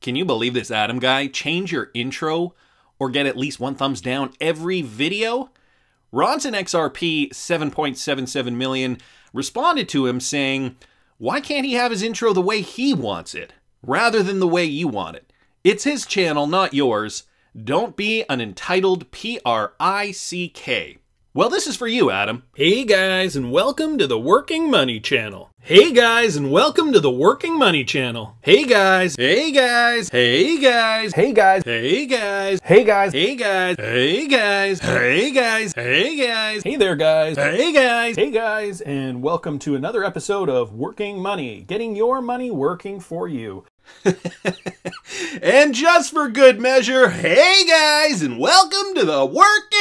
Can you believe this, Adam guy? Change your intro or get at least one thumbs down every video? Ronson XRP 7.77 million responded to him saying, why can't he have his intro the way he wants it, rather than the way you want it? It's his channel, not yours. Don't be an entitled prick. Well, this is for you, Adam. Hey guys, and welcome to the Working Money Channel. Hey guys, and welcome to the Working Money Channel. Hey guys. Hey guys. Hey guys. Hey guys. Hey guys. Hey guys. Hey guys. Hey guys. Hey guys. Hey guys. Hey there, guys. Hey guys. Hey guys, and welcome to another episode of Working Money, getting your money working for you. And just for good measure, hey guys, and welcome to the Working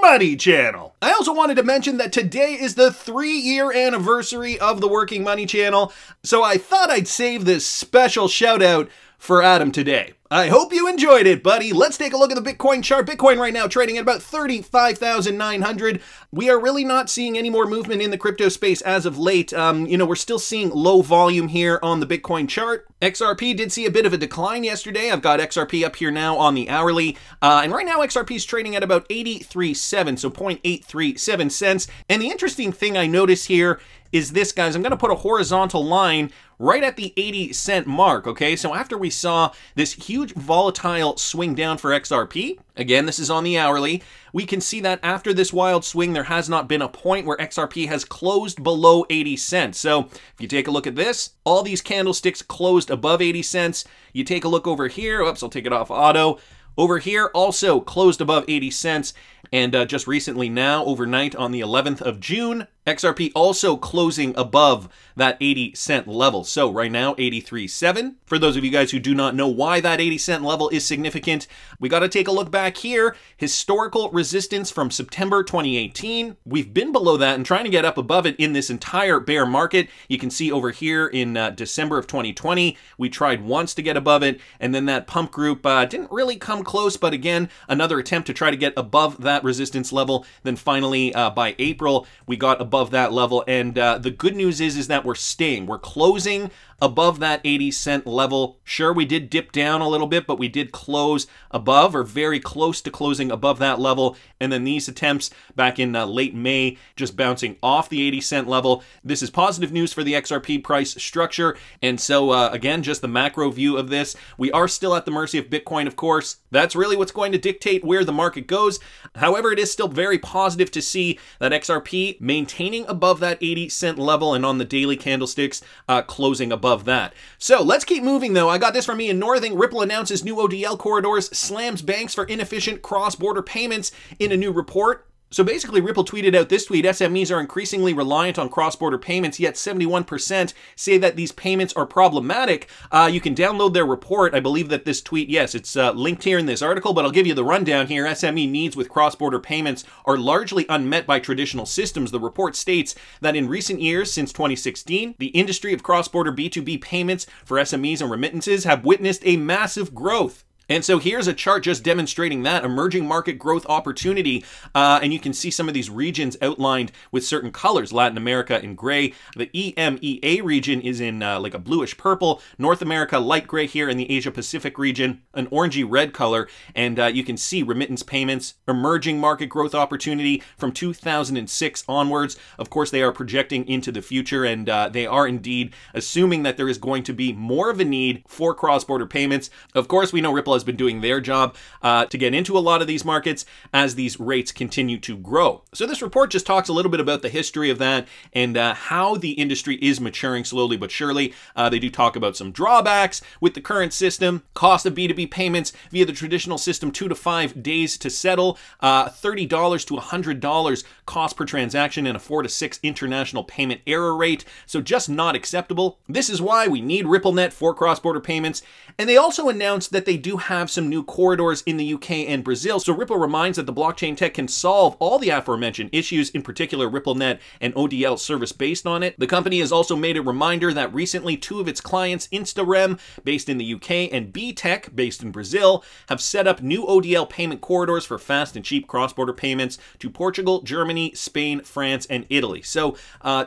Money Channel. I also wanted to mention that today is the 3-year anniversary of the Working Money Channel, so I thought I'd save this special shout out for Adam today. I hope you enjoyed it, buddy. Let's take a look at the Bitcoin chart. Bitcoin right now trading at about 35,900. We are really not seeing any more movement in the crypto space as of late. We're still seeing low volume here on the Bitcoin chart. XRP did see a bit of a decline yesterday. I've got XRP up here now on the hourly. And right now XRP is trading at about 83.7, so 0.837 cents. And the interesting thing I notice here is this, guys. I'm going to put a horizontal line right at the 80-cent mark, okay? So after we saw this huge volatile swing down for XRP, again, this is on the hourly, we can see that after this wild swing, there has not been a point where XRP has closed below 80 cents. So if you take a look at this, all these candlesticks closed above 80 cents. You take a look over here, oops, I'll take it off auto. Over here, also closed above 80 cents. And just recently now, overnight on the 11th of June, XRP also closing above that 80-cent level. So right now, 83.7. For those of you guys who do not know why that 80-cent level is significant, we got to take a look back here. Historical resistance from September 2018. We've been below that and trying to get up above it in this entire bear market. You can see over here in December of 2020, we tried once to get above it, and then that pump group didn't really come close, but again, another attempt to try to get above that resistance level. Then finally, by April, we got above that level, and the good news is that we're staying. We're closing above that 80-cent level. Sure, we did dip down a little bit, but we did close above or very close to closing above that level. And then these attempts back in late May, just bouncing off the 80-cent level. This is positive news for the XRP price structure. And so again, just the macro view of this, we are still at the mercy of Bitcoin, of course. That's really what's going to dictate where the market goes. However, it is still very positive to see that XRP maintaining above that 80-cent level and on the daily candlesticks closing above that. So let's keep moving though. I got this from Ian Northing. Ripple announces new ODL corridors, slams banks for inefficient cross-border payments in a new report. So basically, Ripple tweeted out this tweet: SMEs are increasingly reliant on cross-border payments, yet 71% say that these payments are problematic. You can download their report. I believe that this tweet, yes, it's linked here in this article, but I'll give you the rundown here. SME needs with cross-border payments are largely unmet by traditional systems. The report states that in recent years, since 2016, the industry of cross-border B2B payments for SMEs and remittances have witnessed a massive growth. And so here's a chart just demonstrating that emerging market growth opportunity. And you can see some of these regions outlined with certain colors. Latin America in gray. The EMEA region is in like a bluish purple. North America, light gray here. In the Asia Pacific region, an orangey red color. And you can see remittance payments, emerging market growth opportunity from 2006 onwards. Of course, they are projecting into the future, and they are indeed assuming that there is going to be more of a need for cross-border payments. Of course, we know Ripple has been doing their job to get into a lot of these markets as these rates continue to grow. So this report just talks a little bit about the history of that and how the industry is maturing slowly but surely. They do talk about some drawbacks with the current system, cost of B2B payments via the traditional system, 2 to 5 days to settle, $30 to $100 cost per transaction, and a 4 to 6 international payment error rate. So just not acceptable. This is why we need RippleNet for cross-border payments. And they also announced that they do have some new corridors in the UK and Brazil. So Ripple reminds that the blockchain tech can solve all the aforementioned issues, in particular RippleNet and ODL service based on it. The company has also made a reminder that recently 2 of its clients, InstaRem, based in the UK, and BTech, based in Brazil, have set up new ODL payment corridors for fast and cheap cross-border payments to Portugal, Germany, Spain, France, and Italy. So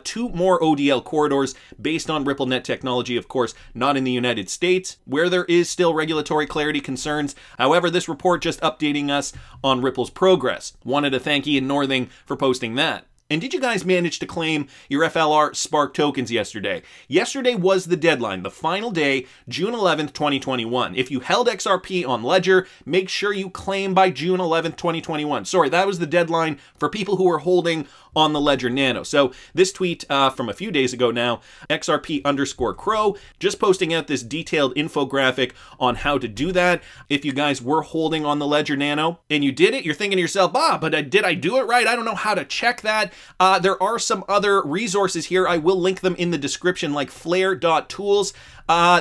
2 more ODL corridors based on RippleNet technology, of course, not in the United States, where there is still regulatory clarity concerns. However, this report just updating us on Ripple's progress. Wanted to thank Ian Northing for posting that. And did you guys manage to claim your FLR Spark tokens yesterday? Yesterday was the deadline, the final day, June 11th, 2021. If you held XRP on Ledger, make sure you claim by June 11th, 2021. Sorry, that was the deadline for people who were holding on the Ledger Nano. So this tweet from a few days ago now, XRP_Crow, just posting out this detailed infographic on how to do that. If you guys were holding on the Ledger Nano and you did it, you're thinking to yourself, but did I do it right? I don't know how to check that. There are some other resources here. I will link them in the description, like flare.tools.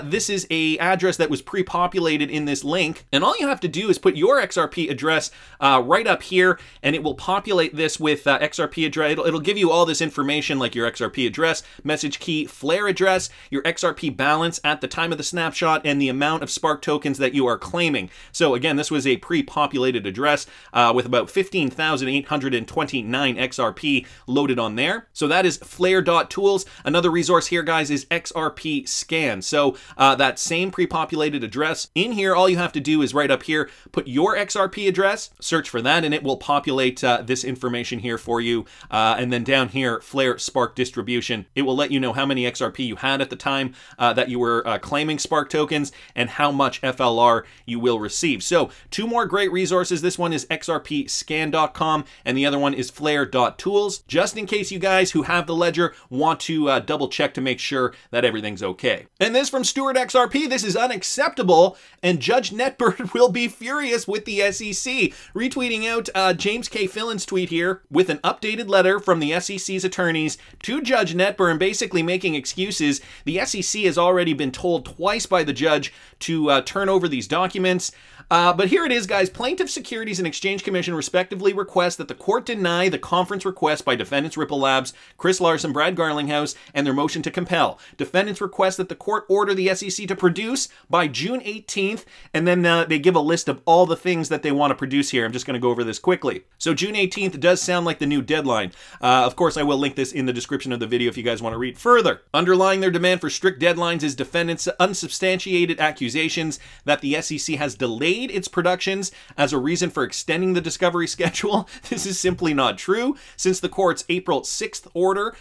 This is an address that was pre-populated in this link, and all you have to do is put your XRP address right up here, and it will populate this with XRP address. It'll give you all this information, like your XRP address, message key, flare address, your XRP balance at the time of the snapshot, and the amount of Spark tokens that you are claiming. So again, this was a pre-populated address with about 15,829 XRP loaded on there. So that is flare.tools. Another resource here, guys, is XRP scan. So that same pre-populated address in here, all you have to do is right up here, put your XRP address, search for that, and it will populate this information here for you. And then down here, Flare Spark distribution. It will let you know how many XRP you had at the time that you were claiming Spark tokens and how much FLR you will receive. So 2 more great resources. This one is xrpscan.com and the other one is flare.tools, just in case you guys who have the Ledger want to double check to make sure that everything's okay. And this from Stuart XRP, this is unacceptable, and Judge Netbird will be furious with the SEC. Retweeting out James K. Fillin's tweet here with an updated letter from the SEC's attorneys to Judge Netbird, basically making excuses. The SEC has already been told twice by the judge to turn over these documents. But here it is, guys. Plaintiff Securities and Exchange Commission respectively request that the court deny the conference request by defendants Ripple Labs, Chris Larson, Brad Garlinghouse, and their motion to compel. Defendants request that the court order the SEC to produce by June 18th, and then they give a list of all the things that they want to produce here. I'm just going to go over this quickly. So June 18th does sound like the new deadline. Of course, I will link this in the description of the video if you guys want to read further. Underlying their demand for strict deadlines is defendants' unsubstantiated accusations that the SEC has delayed its productions as a reason for extending the discovery schedule. This is simply not true, since the court's April 6th order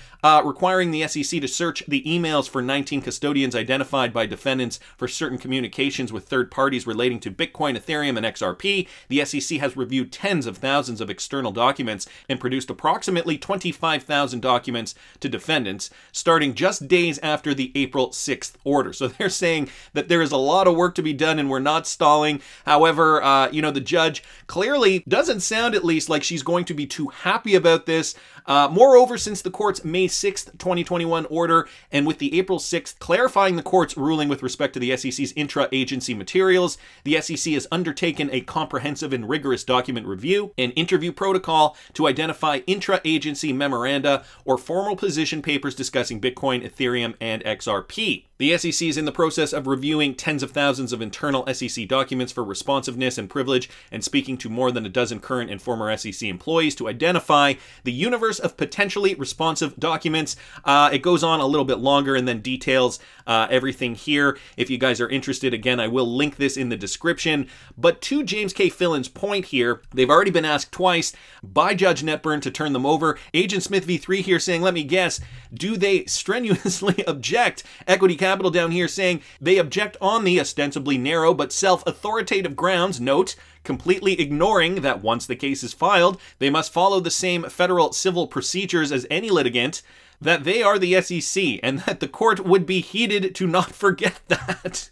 requiring the SEC to search the emails for 19 custodians identified by defendants for certain communications with third parties relating to Bitcoin, Ethereum, and XRP. The SEC has reviewed tens of thousands of external documents and produced approximately 25,000 documents to defendants, starting just days after the April 6th order. So they're saying that there is a lot of work to be done and we're not stalling. However, you know, the judge clearly doesn't sound, at least, like she's going to be too happy about this. Moreover, since the court's May 6th, 2021 order, and with the April 6th clarifying the court's ruling with respect to the SEC's intra-agency materials, the SEC has undertaken a comprehensive and rigorous document review and interview protocol to identify intra-agency memoranda or formal position papers discussing Bitcoin, Ethereum, and XRP. The SEC is in the process of reviewing tens of thousands of internal SEC documents for responsiveness and privilege, and speaking to more than a dozen current and former SEC employees to identify the universe of potentially responsive documents. It goes on a little bit longer and then details everything here. If you guys are interested, again, I will link this in the description. But to James K. Fillin's point here, they've already been asked twice by Judge Netburn to turn them over. Agent Smith V3 here saying, let me guess, do they strenuously object? Equity Capital down here saying they object on the ostensibly narrow but self-authoritative grounds, note, completely ignoring that once the case is filed, they must follow the same federal civil procedures as any litigant, that they are the SEC, and that the court would be heated to not forget that.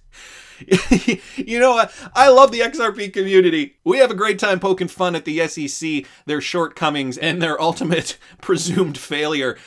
You know, I love the XRP community. We have a great time poking fun at the SEC, their shortcomings, and their ultimate presumed failure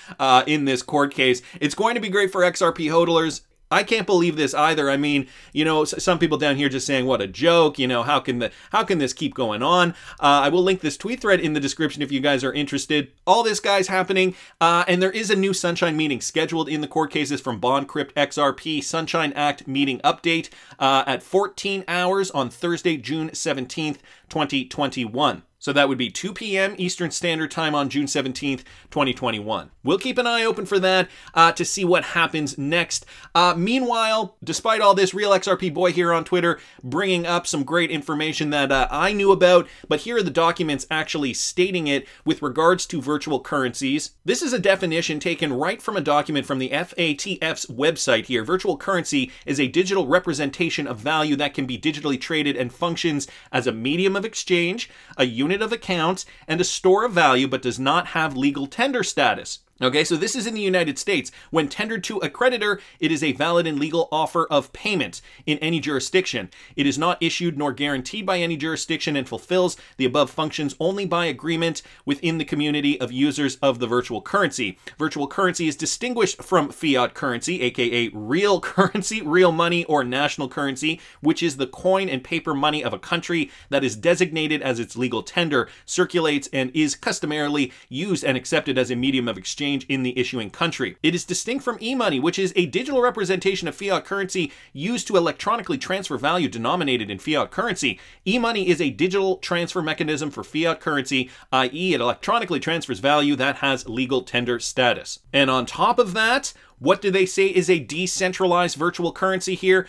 in this court case. It's going to be great for XRP hodlers. I can't believe this either. I mean, you know, some people down here just saying, what a joke, you know, how can this keep going on? I will link this tweet thread in the description if you guys are interested. All this, guys, happening, and there is a new Sunshine meeting scheduled in the court cases from BondCrypt XRP Sunshine Act meeting update at 14 hours on Thursday, June 17th, 2021. So that would be 2 p.m. Eastern Standard Time on June 17th, 2021. We'll keep an eye open for that to see what happens next. Meanwhile, despite all this, Real XRP Boy here on Twitter bringing up some great information that I knew about, but here are the documents actually stating it with regards to virtual currencies. This is a definition taken right from a document from the FATF's website here. Virtual currency is a digital representation of value that can be digitally traded and functions as a medium of exchange, a unit of account, and a store of value, but does not have legal tender status. Okay, so this is in the United States. When tendered to a creditor, it is a valid and legal offer of payment in any jurisdiction. It is not issued nor guaranteed by any jurisdiction and fulfills the above functions only by agreement within the community of users of the virtual currency. Virtual currency is distinguished from fiat currency, aka real currency, real money, or national currency, which is the coin and paper money of a country that is designated as its legal tender, circulates, and is customarily used and accepted as a medium of exchange in the issuing country. It is distinct from e-money, which is a digital representation of fiat currency used to electronically transfer value denominated in fiat currency. E-money is a digital transfer mechanism for fiat currency, i.e. it electronically transfers value that has legal tender status. And on top of that, what do they say is a decentralized virtual currency here?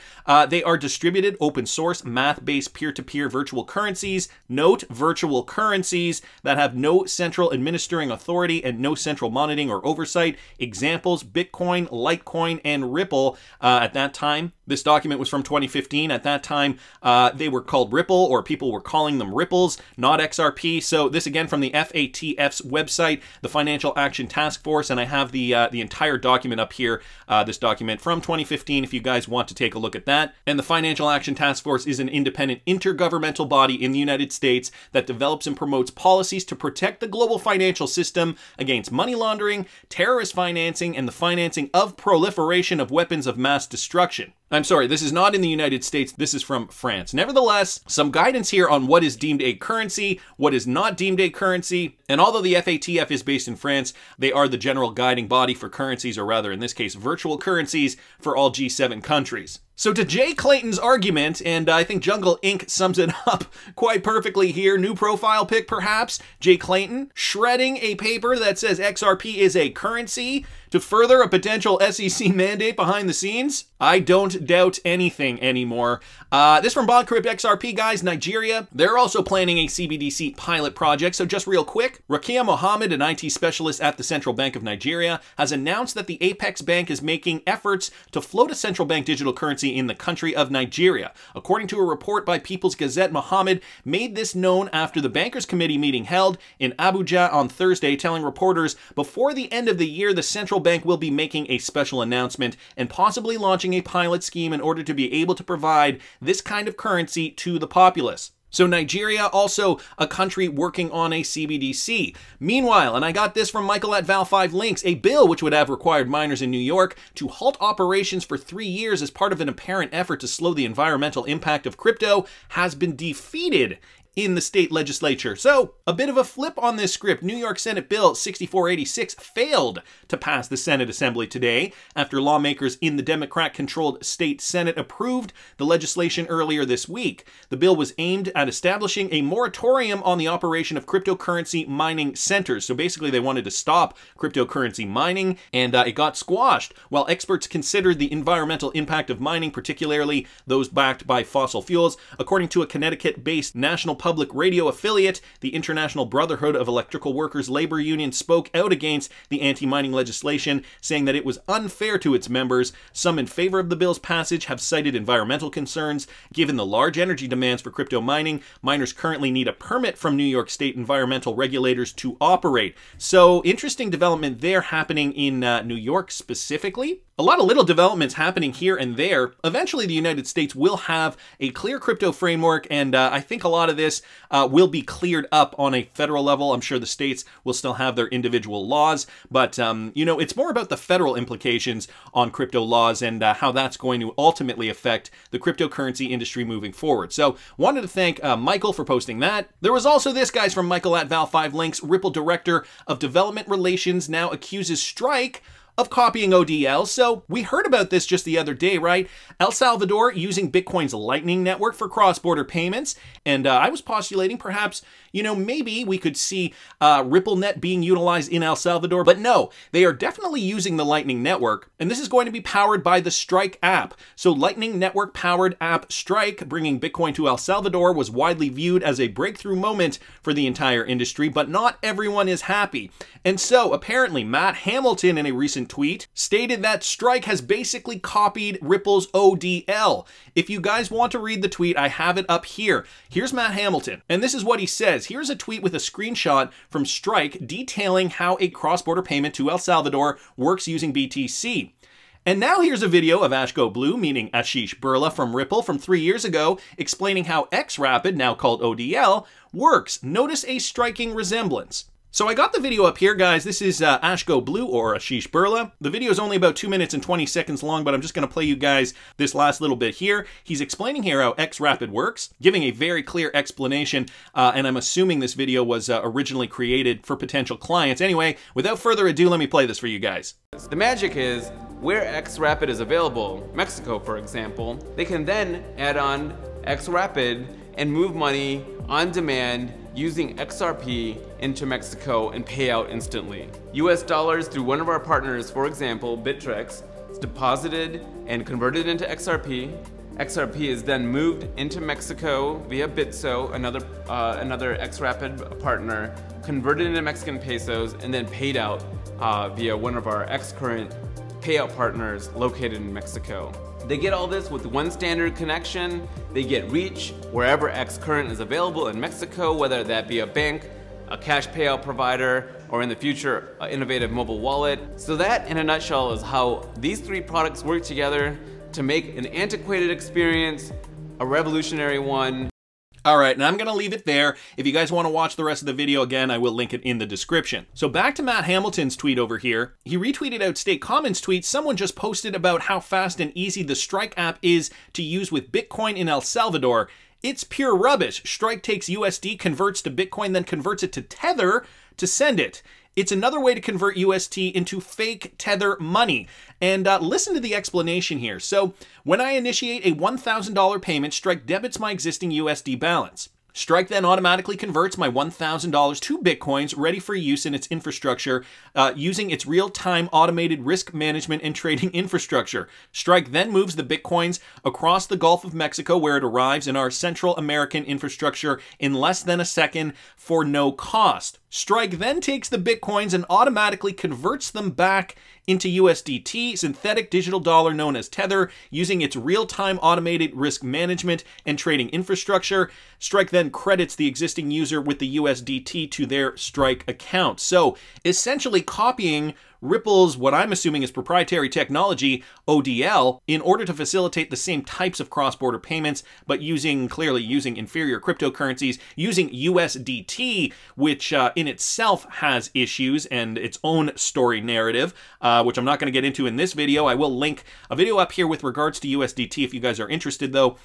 They are distributed, open source, math-based peer-to-peer virtual currencies. Note, virtual currencies that have no central administering authority and no central monitoring or oversight. Examples, Bitcoin, Litecoin, and Ripple. At that time, this document was from 2015. At that time, they were called Ripple, or people were calling them Ripples, not XRP. So this again from the FATF's website, the Financial Action Task Force, and I have the entire document up here, this document from 2015 if you guys want to take a look at that. And the Financial Action Task Force is an independent intergovernmental body in the United States that develops and promotes policies to protect the global financial system against money laundering, terrorist financing, and the financing of proliferation of weapons of mass destruction. I'm sorry, this is not in the United States, this is from France. Nevertheless, some guidance here on what is deemed a currency, what is not deemed a currency, and although the FATF is based in France, they are the general guiding body for currencies, or rather in this case, virtual currencies for all G7 countries. So to Jay Clayton's argument, and I think Jungle Inc. sums it up quite perfectly here, new profile pic perhaps, Jay Clayton shredding a paper that says XRP is a currency to further a potential SEC mandate behind the scenes. I don't doubt anything anymore. This from BondCrypt XRP, guys, Nigeria. They're also planning a CBDC pilot project, so just real quick, Rakia Mohammed, an IT specialist at the Central Bank of Nigeria, has announced that the Apex Bank is making efforts to float a central bank digital currency in the country of Nigeria. According to a report by People's Gazette, Mohammed made this known after the Bankers Committee meeting held in Abuja on Thursday, telling reporters before the end of the year, the central bank will be making a special announcement and possibly launching a pilot scheme in order to be able to provide this kind of currency to the populace. So Nigeria, also a country working on a CBDC. Meanwhile, and I got this from Michael at Val5 Links, a bill which would have required miners in New York to halt operations for 3 years as part of an apparent effort to slow the environmental impact of crypto has been defeated in the state legislature. So, a bit of a flip on this script. New York Senate Bill 6486 failed to pass the Senate Assembly today after lawmakers in the Democrat-controlled state Senate approved the legislation earlier this week. The bill was aimed at establishing a moratorium on the operation of cryptocurrency mining centers. So basically they wanted to stop cryptocurrency mining, and it got squashed. While experts considered the environmental impact of mining, particularly those backed by fossil fuels, according to a Connecticut-based national public radio affiliate, the International Brotherhood of Electrical Workers Labor Union spoke out against the anti-mining legislation, saying that it was unfair to its members. Some in favor of the bill's passage have cited environmental concerns. Given the large energy demands for crypto mining, miners currently need a permit from New York State environmental regulators to operate. So, interesting development there happening in New York specifically. A lot of little developments happening here and there. Eventually, the United States will have a clear crypto framework, and I think a lot of this will be cleared up on a federal level. I'm sure the states will still have their individual laws, but you know, it's more about the federal implications on crypto laws and how that's going to ultimately affect the cryptocurrency industry moving forward. So, wanted to thank Michael for posting that. There was also this, guys, from Michael at Val5Links. Ripple Director of Development Relations now accuses Strike of copying ODL. So we heard about this just the other day, right? El Salvador using Bitcoin's Lightning Network for cross-border payments. And I was postulating perhaps, you know, maybe we could see RippleNet being utilized in El Salvador. But no, they are definitely using the Lightning Network. And this is going to be powered by the Strike app. So Lightning Network powered app Strike, bringing Bitcoin to El Salvador, was widely viewed as a breakthrough moment for the entire industry, but not everyone is happy. And so apparently Matt Hamilton, in a recent tweet, stated that Strike has basically copied Ripple's ODL. If you guys want to read the tweet, I have it up here. Here's Matt Hamilton, and this is what he says. Here's a tweet with a screenshot from Strike detailing how a cross-border payment to El Salvador works using BTC. And now here's a video of Ashko Blue, meaning Ashish Birla from Ripple from 3 years ago, explaining how XRP, now called ODL, works. Notice a striking resemblance. So I got the video up here, guys. This is Ashko Blue, or Ashish Birla. The video is only about 2 minutes and 20 seconds long, but I'm just going to play you guys this last little bit here. He's explaining here how XRP works, giving a very clear explanation, and I'm assuming this video was originally created for potential clients. Anyway, without further ado, let me play this for you guys. The magic is where XRP is available, Mexico for example, they can then add on XRP and move money on demand using XRP into Mexico and pay out instantly. US dollars through one of our partners, for example, Bittrex, is deposited and converted into XRP. XRP is then moved into Mexico via Bitso, another XRP partner, converted into Mexican pesos, and then paid out via one of our Xcurrent payout partners located in Mexico. They get all this with one standard connection. They get reach wherever Xcurrent is available in Mexico, whether that be a bank, a cash payout provider, or in the future, an innovative mobile wallet. So that, in a nutshell, is how these three products work together to make an antiquated experience a revolutionary one. All right, and I'm going to leave it there. If you guys want to watch the rest of the video, again, I will link it in the description. So back to Matt Hamilton's tweet over here. He retweeted out State Commons tweet. Someone just posted about how fast and easy the Strike app is to use with Bitcoin in El Salvador. It's pure rubbish. Strike takes USD, converts to Bitcoin, then converts it to Tether to send it. It's another way to convert UST into fake Tether money. And listen to the explanation here. So when I initiate a $1,000 payment, Strike debits my existing USD balance. Strike then automatically converts my $1,000 to Bitcoins ready for use in its infrastructure using its real-time automated risk management and trading infrastructure. Strike then moves the Bitcoins across the Gulf of Mexico where it arrives in our Central American infrastructure in less than a second for no cost. Strike then takes the Bitcoins and automatically converts them back into USDT, synthetic digital dollar known as Tether, using its real-time automated risk management and trading infrastructure. Strike then credits the existing user with the USDT to their Strike account. So essentially copying Ripple's, what I'm assuming is proprietary technology, ODL, in order to facilitate the same types of cross-border payments, but clearly using inferior cryptocurrencies, using USDT, which in itself has issues and its own story narrative, which I'm not going to get into in this video. I will link a video up here with regards to USDT if you guys are interested, though.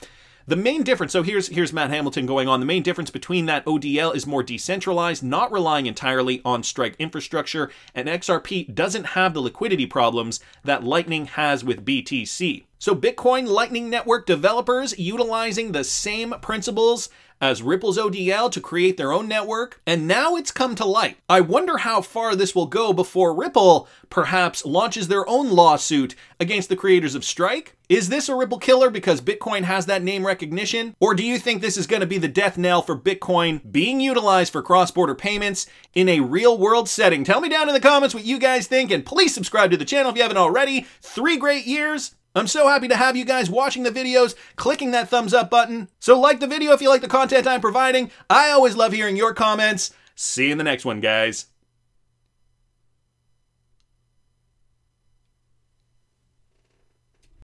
The main difference, so here's Matt Hamilton going on, the main difference between that ODL is more decentralized, not relying entirely on Strike infrastructure, and XRP doesn't have the liquidity problems that Lightning has with BTC. So Bitcoin Lightning Network developers utilizing the same principles as Ripple's ODL to create their own network, and now it's come to light. I wonder how far this will go before Ripple perhaps launches their own lawsuit against the creators of Strike. Is this a Ripple killer because Bitcoin has that name recognition? Or do you think this is going to be the death knell for Bitcoin being utilized for cross-border payments in a real-world setting? Tell me down in the comments what you guys think, and please subscribe to the channel if you haven't already. 3 great years. I'm so happy to have you guys watching the videos, clicking that thumbs up button. So like the video if you like the content I'm providing. I always love hearing your comments. See you in the next one, guys.